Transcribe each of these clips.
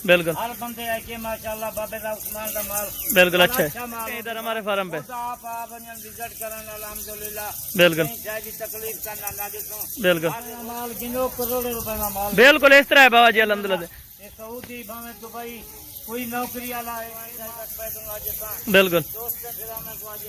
बिल्कुल हर बंदे है कि माशाल्लाह बाबे दा उस्मान दा माल बिल्कुल अच्छा अच्छा है। माल इधर हमारे फार्म पे आप विजिट करन अल्हम्दुलिल्लाह बिल्कुल जायदी तकलीफ का ना देखो बिल्कुल माल गिनो करोड़ों रुपए का माल बिल्कुल इस तरह है बाबा जी अल्हम्दुलिल्लाह से। ये सऊदी भावे दुबई कोई नौकरी वाला है बिल्कुल दोस्त फिर मैं को आज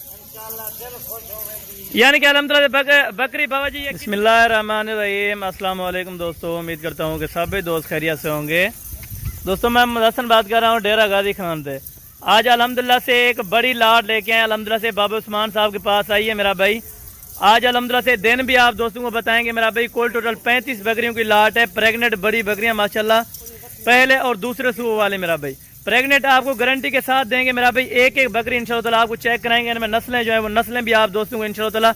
इंशाल्लाह दिल खुश होवे। यानी कि अल्हम्दुलिल्लाह बकरी बाबा जी। बिस्मिल्लाहिर्रहमानिर्रहीम अस्सलाम वालेकुम दोस्तों, उम्मीद करता हूँ कि सभी दोस्त खैरियत से होंगे। दोस्तों मैं मुहसन बात कर रहा हूँ डेरा गाजी खान से। आज अल्हम्दुलिल्लाह से एक बड़ी लाट लेके आए अल्हम्दुलिल्लाह से बाबा उस्मान साहब के पास आई है मेरा भाई। आज अल्हम्दुलिल्लाह से दिन भी आप दोस्तों को बताएंगे मेरा भाई। कुल टोटल 35 बकरियों की लाट है, प्रेग्नेंट बड़ी बकरियाँ माशाल्लाह, पहले और दूसरे सूबे वाले मेरा भाई। प्रेग्नेंट आपको गारंटी के साथ देंगे मेरा भाई। एक एक बकरी इंशाअल्लाह आपको चेक कराएंगे, इनमें नस्लें जो है वो नस्लें भी आप दोस्तों को इंशाअल्लाह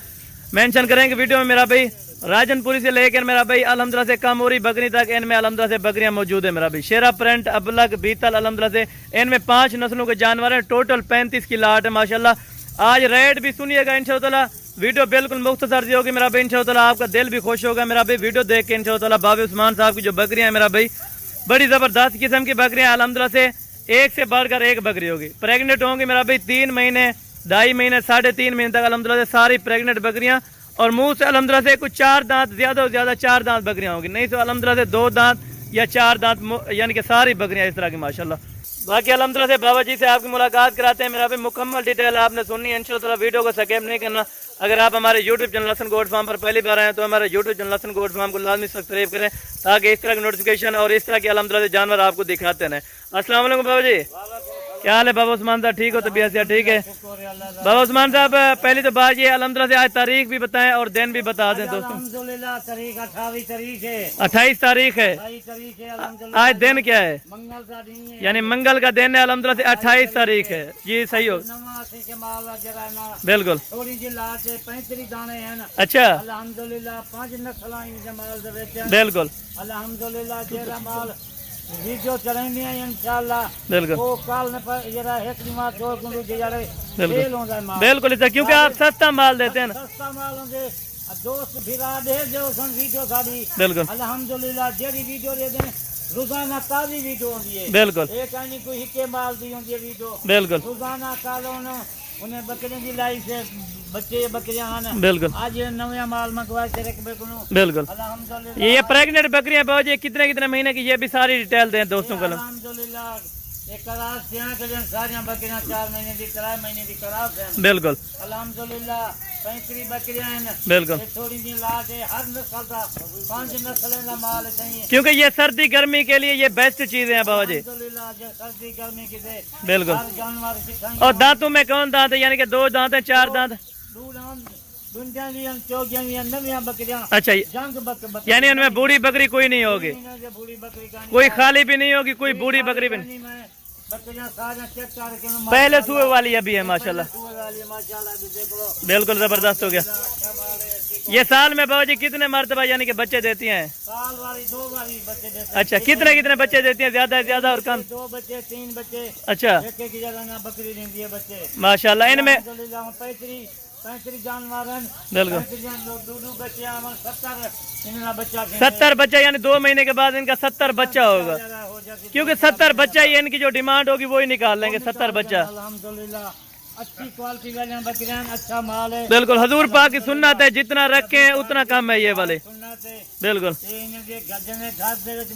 मेंशन करेंगे वीडियो में मेरा भाई। राजनपुरी से लेकर मेरा भाई अल्हम्दुलिल्लाह से कामोरी बकरी तक इनमें अल्हम्दुलिल्लाह से बकरियां मौजूद है मेरा भाई। शेरा प्रिंट अबलग बीतल अल्हम्दुलिल्लाह से इनमें 5 नस्लों के जानवर हैं। टोटल 35 की लाट है माशाल्लाह। आज रेट भी सुनिएगा इंशाअल्लाह, वीडियो बिल्कुल मुख्तसर सी होगी मेरा भाई। इंशाअल्लाह आपका दिल भी खुश होगा मेरा भाई वीडियो देख के। इंशाअल्लाह बाबा उस्मान साहब की जो बकरियां हैं मेरा भाई, बड़ी जबरदस्त किस्म की बकरियां अल्हम्दुलिल्लाह से, एक से बढ़कर एक बकरी होगी। प्रेग्नेंट होंगी मेरा भाई 3 महीने 2.5 महीने 3.5 महीने तक अल्हम्दुलिल्लाह से सारी प्रेग्नेंट बकरियां। और मुंह से अल्हम्दुलिल्लाह से कुछ 4 दांत, ज्यादा से ज्यादा 4 दांत बकरियां होंगी, नहीं तो अल्हम्दुलिल्लाह से 2 दांत या 4 दांत, यानी कि सारी बकरियां इस तरह की माशाल्लाह। बाकी अल्हम्दुलिल्लाह से बाबा जी से आपकी मुलाकात कराते हैं मेरा भाई। मुकम्मल डिटेल आपने सुननी है इंशाल्लाह, वीडियो को स्किप नहीं करना। अगर आप हमारे यूट्यूब चैनल लसन गोट फार्म पर पहली बार आए तो हमारे यूट्यूब चैनल लसन गोट फार्म को लाजमी सब्सक्राइब करें, ताकि इस तरह की नोटिफिकेशन और इस तरह के अल्हम्दुलिल्लाह से जानवर आपको दिखाते हैं। अस्सलाम वालेकुम बाबा जी, क्या हाल है बाबा उस्मान साहब? ठीक हो, तबीयत से ठीक है बाबा उस्मान साहब? पहली तो बात ये अल्हम्दुलिल्लाह से आज तारीख भी बताएं और दिन भी बता दें दोस्तों। अल्हम्दुलिल्लाह तारीख 28 तारीख है। 28 तारीख है। आज दिन क्या है? मंगल का दिन है, यानी मंगल का दिन है अल्हम्दुलिल्लाह से 28 तारीख है जी, सही हो बिल्कुल। थोड़ी जी लाट 35 दाने हैं ना। अच्छा अल्हम्दुलिल्लाह 5 नस्लां जमाल दे विच बिल्कुल अल्हम्दुलिल्लाह जेरा माल वीडियो चलेंगे इंशाल्लाह बिल्कुल वो काल ने पर जरा एक दिमाग दो गुंडू जड़े फेल होंदा है माल बिल्कुल इधर, क्योंकि आप सस्ता माल देते हैं ना। सस्ता माल होंदे दोस्त फिरा दे जो सन वीडियो साडी बिल्कुल अल्हम्दुलिल्लाह जेरी वीडियो दे दे रोजाना ताजी वीडियो होंदी है। बिल्कुल एक आनी कोई हिके माल दी होंदी है वीडियो बिल्कुल रोजाना कालों उन्हें बकरियों की लाइफ से बच्चे बकरियां हैं बिल्कुल आज नया माल मंगवाए तेरे के बिल्कुल। अल्हम्दुलिल्लाह ये प्रेग्नेंट बकरियां बाबा जी कितने कितने महीने की, ये भी सारी डिटेल दें दोस्तों को। अल्हम्दुलिल्लाह एक करार सियां के लिए सारियां बकरियां 4 महीने की 3 महीने की करार है बिल्कुल अल्हम्दुलिल्लाह 35 बकरियां हैं बिल्कुल। थोड़ी सी लाट है, हर नस्ल का 5 नस्लें का माल चाहिए क्योंकि ये सर्दी गर्मी के लिए ये बेस्ट चीजें हैं बाबा जी। अल्हम्दुलिल्लाह जो सर्दी गर्मी की से बिल्कुल। हर जानवर सिखाएं और दांतों में कौन दांत है, यानी कि 2 दांत है 4 दांत? दुनिया की चौकियां की नवियां बकरियां अच्छा जंग बक यानी उनमें बूढ़ी बकरी कोई नहीं होगी, बूढ़ी बकरी का कोई खाली भी नहीं होगी, कोई बूढ़ी बकरी भी नहीं। बकरियां सारियां चेक करके पहले सुबह वाली अभी है माशाल्लाह, माशाल्लाह देख लो बिल्कुल जबरदस्त हो गया। ये साल में बाबा जी कितने मरतबा यानी कि बच्चे देती हैं? साल वाली 2 बारी बच्चे देते हैं। अच्छा कितने कितने बच्चे देती हैं? ज्यादा है ज्यादा और कम? 2 बच्चे 3 बच्चे अच्छा एक एक जगह ना बकरी देती है बच्चे माशाल्लाह। इनमें 35 जानवर हैं बिल्कुल 2 बच्चे 70 इनका बच्चा 70 बच्चा, यानी 2 महीने के बाद इनका 70 बच्चा होगा, क्योंकि 70 बच्चा ही इनकी जो डिमांड होगी वही निकाल लेंगे 70 बच्चा। अल्हम्दुलिल्लाह अच्छी क्वालिटी वाले बकरियां, अच्छा माल है बिल्कुल। हजूर पाक की सुन्नत है, जितना रखे हैं उतना कम है ये वाले बिल्कुल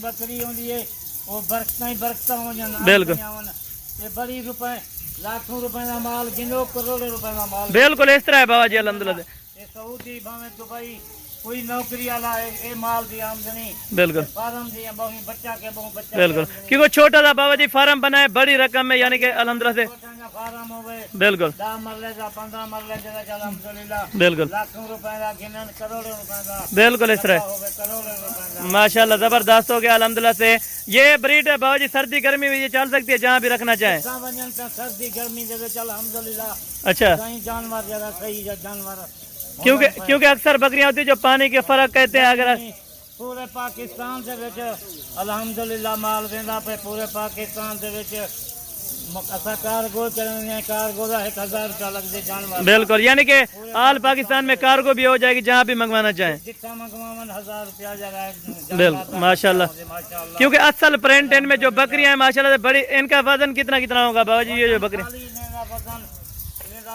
बकरी होंदी है वो बरकता ही बरकता हो जाना बिल्कुल ये बड़ी रुपए लाखों रुपए का माल गिनो करोड़ों रुपए का माल बिल्कुल इस तरह है बाबा जी अल्हम्दुलिल्लाह से। ये सऊदी भावे दुबई कोई नौकरी वाला है ये माल दी आमदनी बिल्कुल फार्म दी बहु बच्चा के बहु बच्चा बिल्कुल, क्योंकि छोटा सा बाबा जी फार्म बनाए बड़ी रकम में, यानी कि अल्हम्दुलिल्लाह से फार्म हो गए बिल्कुल 10 मरले का 15 मरले का अल्हम्दुलिल्लाह बिल्कुल लाखों रुपए का गिनन करोड़ों रुपए का बिल्कुल इस तरह हो गए करोड़ों रुपए का माशाल्लाह जबरदस्त हो गया अल्हम्दुलिल्लाह से। ये ब्रीड है बाबा जी सर्दी गर्मी में ये चल सकती है जहाँ भी रखना चाहें? सर्दी गर्मी दे अल्हम्दुलिल्लाह अच्छा कहीं जानवर जरा सही जानवर क्योंकि अक्सर बकरियां होती है जो पानी के फर्क कहते हैं। अगर पूरे पाकिस्तान से अल्हम्दुलिल्लाह माल देना पे पूरे पाकिस्तान से असा कार्गो चलने कार्गो का 1000 रुपया लग जाए जानवर बिल्कुल, यानी कि ऑल पाकिस्तान में कार्गो भी हो जाएगी जहाँ भी मंगवाना चाहें। जितना मंगवावन 1000 रुपया जगह बिल्कुल माशाल्लाह, क्योंकि असल प्रिंट इनमें जो बकरियां हैं माशाल्लाह से बड़ी। इनका वजन कितना कितना होगा बाबा जी ये जो बकरी?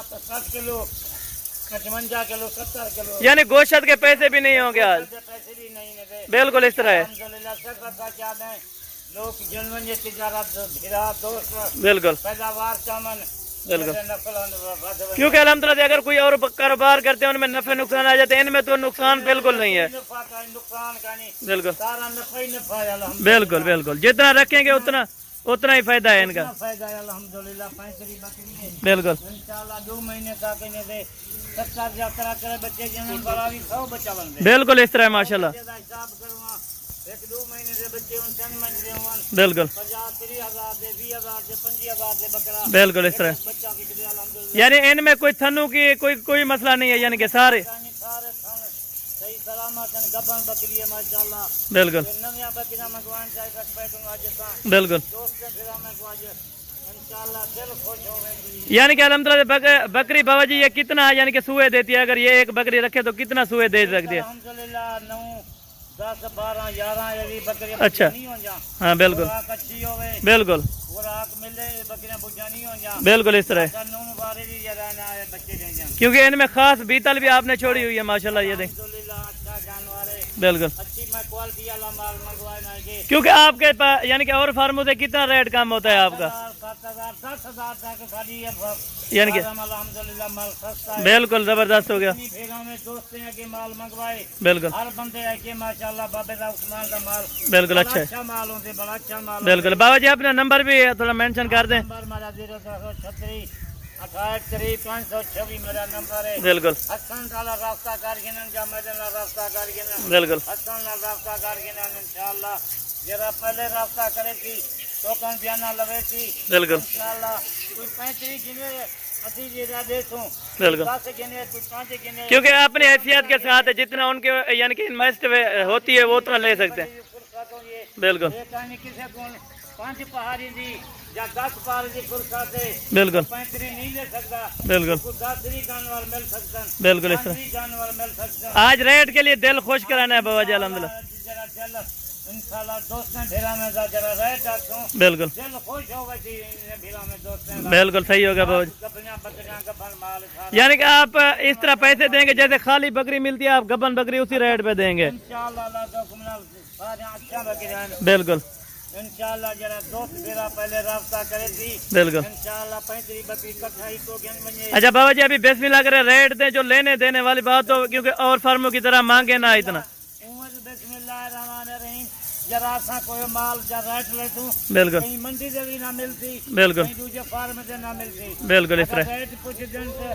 60 किलो 55 किलो 70 किलो, यानी गोश्त के पैसे भी नहीं होंगे आज। पैसे भी नहीं है। बिल्कुल इस तरह है। अल्हम्दुलिल्लाह सब का क्या है लोग जनवन ये तिजारत भिरा दोस्त बिल्कुल पैदावार चामन बिल्कुल, नफल क्योंकि अल्हम्दुलिल्लाह से अगर कोई और कारोबार करते हैं उनमें नफे नुकसान आ जाते हैं, इनमें तो नुकसान बिल्कुल नहीं है। नुकसान का नहीं, बिल्कुल सारा नफा ही नफा है अल्हम्दुलिल्लाह। बिल्कुल बिल्कुल, जितना रखेंगे उतना ही फायदा है इनका। फायदा है अल्हम्दुलिल्लाह। पैंसरी बकरी है बिल्कुल इंशाल्लाह 2 महीने तक इन्हें दे 70 यात्रा करे बच्चे जन्म बड़ा भी 100 बच्चा बन दे। बिल्कुल इस तरह है माशाल्लाह। हिसाब करूँगा 1-2 महीने से बच्चे 3 महीने से बिल्कुल 50-30,000 से 20,000 से 25,000 से बकरा बिल्कुल इस तरह, बच्चा की गिरे अल्हम्दुलिल्लाह। यानी इनमें कोई थनू की कोई मसला नहीं है, यानी कि सारे सारे थन सही सलामत हैं। गबन बकरी है माशाल्लाह। बिल्कुल नविया बकरियां मंगवान चाहे कट बैठूंगा जैसा बिल्कुल, दोस्त से फिर मैं को आज इंशाल्लाह दिल खुश होवे। यानी कि अल्हम्दुलिल्लाह बकरी बाबा जी ये कितना है, यानी कि सुए देती है? अगर ये एक बकरी रखे तो कितना सुए दे सकती है? अल्हम्दुलिल्लाह 9 10 12 11 ये बकरियां अच्छा। नहीं हो जा। हाँ बिल्कुल खुराक अच्छी होवे, बिल्कुल खुराक मिले बकरियां बुझा नहीं हो जा। बिल्कुल इस तरह, कानून बारे भी जरा ना बच्चे दे जा। क्योंकि इनमें खास बीतल भी आपने छोड़ी हुई है माशाल्लाह। ये देख अल्हम्दुलिल्लाह अच्छा जानवर है, बिल्कुल, अच्छी मैं क्वालिटी वाला माल मंगवाए ना के क्योंकि आपके पास यानी कि और फार्मों से कितना रेट कम होता है आपका? 7,000 10,000 तक खाली है यानी कि अल्हम्दुलिल्लाह माल सस्ता है। बिल्कुल जबरदस्त हो गया। इतनी भेगा में दोस्त हैं कि माल मंगवाए बिल्कुल हर बंदे है कि माशाल्लाह बाबे दा उस्मान दा माल बिल्कुल बड़ा अच्छा है। अच्छा माल होते बड़ा अच्छा माल बिल्कुल बाबा जी अपना नंबर भी थोड़ा मेंशन कर दें। नंबर मेरा 036 68 526 मेरा नंबर है। बिल्कुल हसन वाला रास्ता करके ना जा मैदान वाला रास्ता करके ना बिल्कुल हसन वाला रास्ता करके ना इंशाल्लाह जरा पहले रास्ता करे थी तो कौन बयाना लवे थी बिल्कुल इंशाल्लाह कोई 35 गिने असी जरा देखूं बिल्कुल, 10 गिने कोई 5 गिने क्योंकि अपनी हैसियत के साथ है, जितना उनके यानी कि इन्वेस्ट होती है वो उतना ले सकते हैं। बिल्कुल ये कहानी किसे कौन 5 पहाड़ी दी या 10 पहाड़ी दी फुर्सत है बिल्कुल 35 नहीं ले सकता। बिल्कुल को 10 ही जानवर मिल सकता बिल्कुल इस तरह, 5 जानवर मिल सकता। आज रेट के लिए दिल खुश कराना है बाबा जी अल्हम्दुलिल्लाह। जरा चल इंशाल्लाह दोस्त ने ढेरा में जरा रह जाऊं बिल्कुल दिल खुश हो गई ढेरा में दोस्त ने बिल्कुल सही होगा बाबा जी, गबना बकरियां गबन माल खा यानी कि आप इस तरह पैसे देंगे जैसे खाली बकरी मिलती है, आप गबन बकरी उसी रेट पे देंगे। इंशाल्लाह अल्लाह तो कुमना सारे अच्छा बकरियां बिल्कुल इंशाल्लाह जरा दोस्त मेरा पहले रास्ता करे थी बिल्कुल। इंशाल्लाह 35 बकरी कठाई को ज्ञान बने। अच्छा बाबा जी अभी बिस्मिल्लाह करे रेट दें, जो लेने देने वाली बात हो, क्योंकि और फार्मों की तरह मांगे ना इतना। बिस्मिल्लाहिर्रहमानिर्रहीम जरा सा कोई माल जरा रेट ले तू बिल्कुल कहीं मंडी से भी ना मिलती बिल्कुल कहीं दूसरे फार्म से ना मिलती। बिल्कुल इस तरह, रेट कुछ दिन से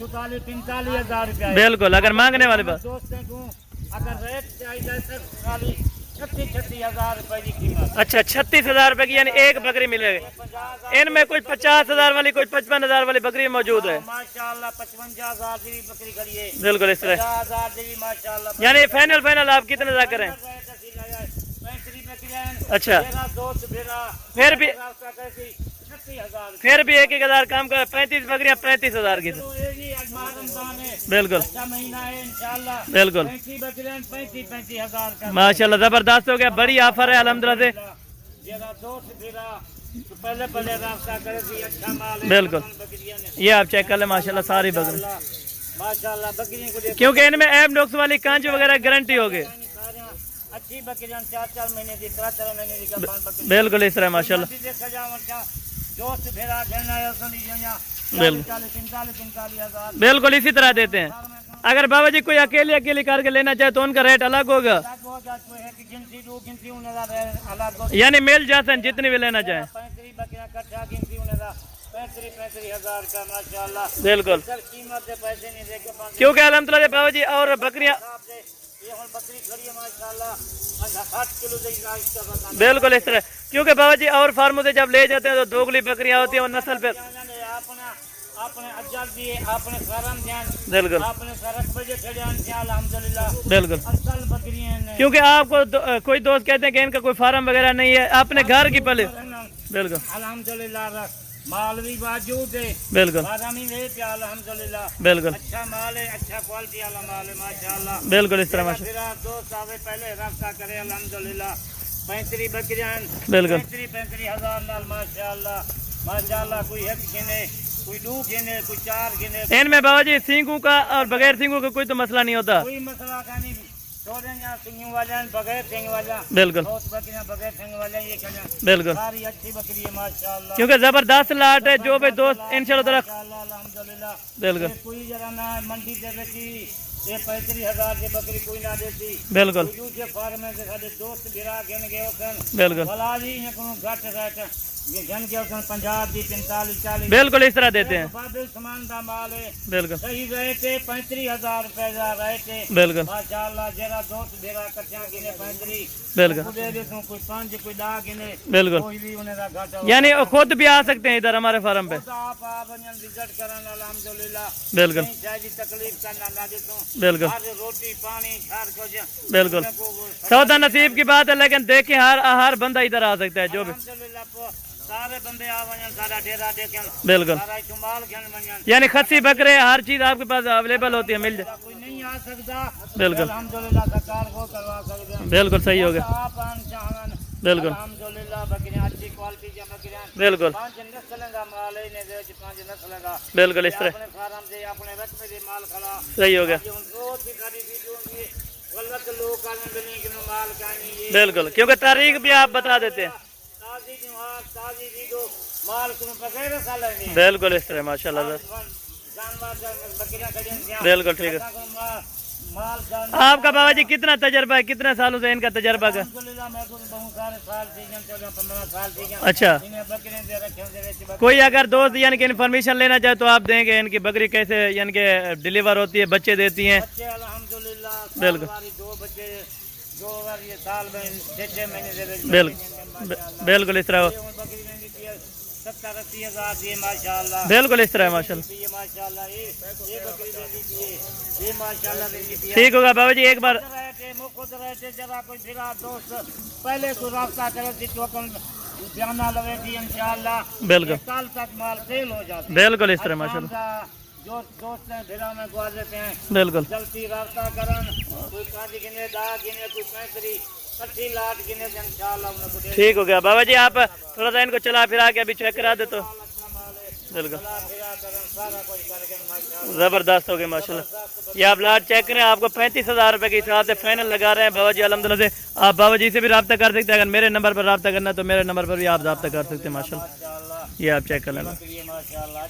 44-45 हजार रुपया बिल्कुल अगर मांगने वाली बात। दोस्तों को अगर रेट चाहिए सिर्फ खाली 36 हजार रुपए की कीमत। अच्छा 36,000 रुपए की यानी एक बकरी मिलेगी। इनमें कोई 50,000 वाली कोई 55,000 वाली बकरी मौजूद है माशाल्लाह 55,000 की बकरी खड़ी है। बिल्कुल इस तरह, 50,000 की माशाल्लाह यानी फाइनल आप कितने तक करें? अच्छा फिर भी 1,000 काम कर 35 बकरियां 35,000 की। बिल्कुल महीना है इंशाल्लाह बिल्कुल 35 हजार का माशाल्लाह जबरदस्त हो गया, बड़ी ऑफर है अल्हम्दुलिल्लाह से। जरा दोस्त फिरा तो पहले रास्ता करे थी अच्छा माल है। बिल्कुल बकरियां ने ये आप चेक कर ले माशाल्लाह सारी बकरी, माशाल्लाह बकरियों को देखो क्योंकि इनमें ऐब नुक्स वाली कांच वगैरह गारंटी होगी। अच्छी बकरियां 4-4 महीने की 3-4 महीने की गब्बान बकरी बिल्कुल इस तरह माशाल्लाह देखा जाओ क्या दोस्त फिरा देना है सुनी जो बिल्कुल 45 हजार बिल्कुल इसी तरह देते हैं। अगर बाबा जी कोई अकेली करके लेना चाहे तो उनका रेट अलग होगा, यानी मिल जाते हैं जितनी भी लेना चाहे। 35 हजार का माशाल्लाह बिल्कुल कीमत से पैसे नहीं देके क्योंकि अल्हम्दुलिल्लाह बाबा जी और बकरियां ये बकरी खड़ी है माशाल्लाह 60 किलो इसका बता। बिल्कुल इस तरह, क्योंकि बाबा जी और फार्मों से जब ले जाते हैं तो दोगली बकरियां होती हैं और नस्ल पे आपने अज्जल दिए आपने करम ध्यान बिल्कुल आपने सरक बजे खड़े अल्हम्दुलिल्लाह बिल्कुल, असल बकरियां हैं। क्योंकि आपको कोई दोस्त कहते हैं कि इनका कोई फार्म वगैरह नहीं है, अपने घर की पले। बिल्कुल अल्हम्दुलिल्लाह माल भी बाजूद है, बिल्कुल बादामी वे पे अल्हम्दुलिल्लाह, बिल्कुल अच्छा माल है, अच्छा क्वालिटी वाला माल है माशाल्लाह। बिल्कुल इस तरह मेरा माशा फिर आप दोस्त आवे पहले रब्ता करे अल्हम्दुलिल्लाह। 35 बकरियां, बिल्कुल 35 हजार नाल माशाल्लाह माशाल्लाह। कोई एक गिने, कोई दो गिने, कोई चार गिने, इनमें बाबा जी सींगों का और बगैर सींगों का कोई तो मसला नहीं होता। कोई मसला का नहीं। छोड़े या सिंग वाला बगैर सिंग वाला, बिल्कुल बहुत बकरियां बगैर सिंग वाला, ये क्या बिल्कुल, सारी अच्छी बकरी है माशाल्लाह। क्योंकि जबरदस्त लाट है। जो भी दोस्त इंशाल्लाह ताला माशाल्लाह अल्हम्दुलिल्लाह। बिल्कुल ये कोई जरा ना मंडी दे बेची ये 35 हजार की बकरी कोई ना देती। बिल्कुल कोई दूसरे फार्म में से साडे दोस्त गिरा गिन गए सन बिल्कुल भला जी ये कोनो घट रेट ये घन गए सन 50 दी 45 40 बिल्कुल इस तरह देते हैं। बादल समान दा माल है। बिल्कुल सही रेट है 35,000 रुपए का रेट है बिल्कुल माशाल्लाह। जरा दोस्त गिरा कच्चा गिने 35 बिल्कुल कोई दे दे तो कोई 5 कोई 10 गिने, बिल्कुल, कोई भी उन्हें घाटा यानी वो खुद भी आ सकते हैं इधर हमारे फार्म पे। आप विजिट करन अल्हम्दुलिल्लाह। बिल्कुल नहीं चाहिए तकलीफ करना ना देतो। बिल्कुल हर रोटी पानी घर को बिल्कुल सौदा नसीब की बात है, लेकिन देखें हर बंदा इधर आ सकता है जो भी। अल्हम्दुलिल्लाह सारे बंदे आ वजन सारा डेरा देखें बिल्कुल, सारा इस्तेमाल खेल वजन यानी खस्सी बकरे हर चीज आपके पास अवेलेबल होती है, मिल जाए। कोई नहीं आ सकता। बिल्कुल अल्हम्दुलिल्लाह सरकार को करवा सकते हैं। बिल्कुल सही हो गया। आप आन चाहन बिल्कुल अल्हम्दुलिल्लाह बकरियां अच्छी क्वालिटी की बकरियां बिल्कुल 5 नस्ल का माल है ने दे 5 नस्ल का बिल्कुल इस तरह अपने फार्म दे अपने रकबे दे माल खड़ा सही हो गया। रोज की खड़ी वीडियो में गलत लोग कान बनी कि माल का नहीं ये बिल्कुल, क्योंकि तारीख भी आप बता देते हैं। ताजी निवास ताजी वीडियो माल को बगैर साल नहीं बिल्कुल इस तरह माशाल्लाह। जानवर बकरियां खड़ी बिल्कुल ठीक है। माल जान आपका बाबा जी कितना तजर्बा है, कितने सालों से इनका तजर्बा का? अल्हम्दुलिल्लाह मैं को बहुत सारे साल से 14-15 साल से अच्छा, इन्हें बकरियां दे रखे हैं। कोई अगर दोस्त यानी कि इन्फॉर्मेशन लेना चाहे तो आप देंगे इनकी बकरी कैसे यानी कि डिलीवर होती है, बच्चे देती हैं? बच्चे अल्हम्दुलिल्लाह बिल्कुल। हमारी 2 बच्चे जो अगर ये साल में 6 महीने दे रहे बिल्कुल इस तरह बकरी ने दी 70-80 हजार दिए माशाल्लाह। बिल्कुल इस तरह माशाल्लाह। ये माशाल्लाह ये बकरी दे दी ये माशाल्लाह दे दी। ठीक होगा बाबा जी। एक बार खुद रहते जरा कोई फिरा दोस्त पहले कोई रास्ता करे थी तो अपन जाना लगे थी इंशाल्लाह। बिल्कुल साल तक माल सेल हो जाता है। बिल्कुल इस तरह माशाल्लाह। जो दोस्त हैं फिरा में गुआ देते हैं बिल्कुल जल्दी रास्ता करन कोई 5 गिने 10 गिने कोई 35 30 लाख गिने इंशाल्लाह उन्हें को दे ठीक हो गया बाबा जी। आप थोड़ा सा इनको चला फिरा के अभी चेक करा दे तो बिल्कुल फिरा करन सारा कुछ करके माशाल्लाह जबरदस्त हो गए माशाल्लाह। ये आप लाट चेक करें, आपको 35,000 रुपए के हिसाब से फाइनल लगा रहे हैं बाबा जी अल्हम्दुलिल्लाह से। आप बाबा जी से भी रब्ता कर सकते हैं। अगर मेरे नंबर पर रब्ता करना है तो मेरे नंबर पर भी आप रब्ता कर सकते हैं माशाल्लाह। ये आप चेक कर लेना। माशाल्लाह।